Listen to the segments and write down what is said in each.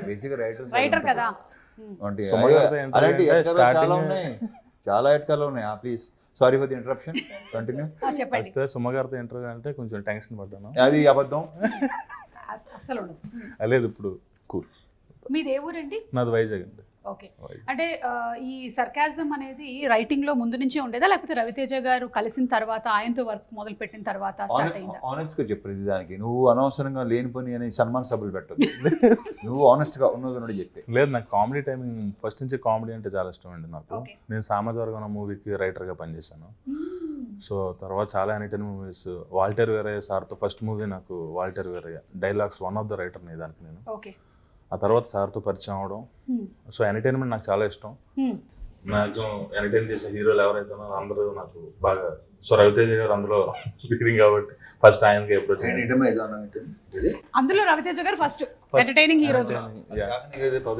Basic writer కదా. అలాంటి చాలా ఉన్నాయి, చాలా ఎట్కాలు ఉన్నాయి. Please sorry for the interruption, continue. చెప్పండి. సుమగారితో ఇంటర్వ్యూ అంటే కొంచెం టెన్షన్ పడ్డాను. అది అబద్ధం అసలు లేదు, ఇప్పుడు కూల్. మీది ఏ ఊరండి? నాది వైజాగ్ అండి. ఓకే, అంటే ఈ సర్కాజం అనేది రైటింగ్ లో ముందు నుంచే ఉండేదా, లేకపోతే రవితేజ గారు కలిసిన తర్వాత ఆయనతో వర్క్ మొదలు పెట్టిన తర్వాత స్టార్ట్ అయిందా? ఆనెస్ట్ గా చెప్పు దానికి. నువ్వు అనవసరంగా లేని పని అని సన్మాన్ సభలు పెట్టదు. నువ్వు ఆనెస్ట్ గా ఉన్నది చెప్పి. లేదు, నాకు కామెడీ టైమింగ్ ఫస్ట్ నుంచి కామెడీ అంటే చాలా ఇష్టం అండి నాకు. నేను సామాజిక మూవీకి రైటర్ గా పనిచేశాను. సో తర్వాత చాలా ఎనీటైన్ మూవీస్, వాల్టర్ వేరయ్య సార్తో ఫస్ట్ మూవీ నాకు Waltair Veerayya dialogues one of the writer ని దానికి నేను. ఆ తర్వాత సార్తో పరిచయం అవడం. సో ఎంటర్టైన్మెంట్ నాకు చాలా ఇష్టం. మ్యాక్సిమం ఎంటర్టైన్ చేసే హీరోలు ఎవరైతే ఉన్నారో అందరూ నాకు బాగా. సో రవితేజ గారు అందులో లీడింగ్ కాబట్టి ఫస్ట్ ఆయనకి అప్రోచ్. అందులో రవితేజ గారు ఫస్ట్ ఎంటర్టైనింగ్ హీరోస్.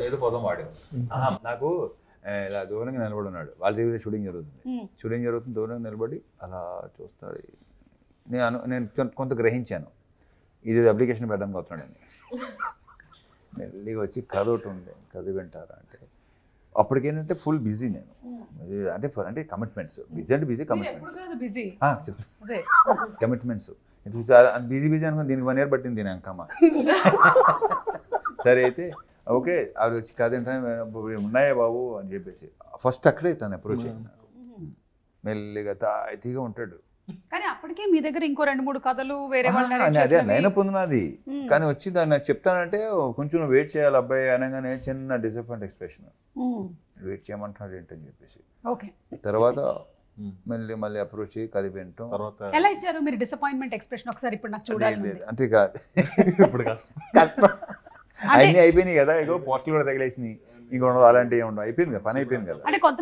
ఏదో పదం వాడారు. నాకు ఇలా దూరంగా నిలబడి ఉన్నాడు, వాళ్ళ దగ్గర షూటింగ్ జరుగుతుంది, దూరంగా నిలబడి అలా చూస్తాడు. నేను కొంత గ్రహించాను, ఇది అప్లికేషన్ పెట్టడానికి వస్తున్నాడని. మెల్లిగా వచ్చి కథ ఒకటి ఉండే, కథ వింటారా అంటే అప్పటికేంటంటే ఫుల్ బిజీ నేను. అంటే కమిట్మెంట్స్, బిజీ అంటే బిజీ, కమిట్మెంట్స్ బిజీ అనుకుని దీనికి 1 year పట్టింది దీని అంకమ్మ. సరే అయితే ఓకే, ఆవిడ వచ్చి కథ ఏంటనే ఉన్నాయా బాబు అని చెప్పేసి ఫస్ట్ అక్కడే తను అప్రోచ్ అయ్యింది. మెల్లిగా తాయితీగా ఉంటాడు. కానీ అప్పటికే మీ దగ్గర ఇంకో 2-3 కథలు వేరే అదే నేను పొందినది. కానీ వచ్చి దాన్ని నాకు చెప్తానంటే కొంచెం వెయిట్ చేయాలి అబ్బాయి అనగానే చిన్న డిసప్పాయింట్ ఎక్స్ప్రెషన్, వెయిట్ చేయమంటున్నాడు ఏంటని చెప్పేసి. తర్వాత మళ్ళీ అప్రోచ్ కథ వింటాం. ఎలా ఇచ్చారు మీరు డిసప్పాయింట్మెంట్ ఎక్స్ప్రెషన్? ఒకసారి ఇప్పుడు నాకు చూడాలి. అంటే కాదు, ఇప్పుడు కష్టం. అన్నీ అయిపోయినాయి కదా, పోస్టులు కూడా తగిలేసినాయి, ఇంకో అలాంటివి ఉండవు, అయిపోయింది కదా, పని అయిపోయింది కదా. అంటే కొంతమంది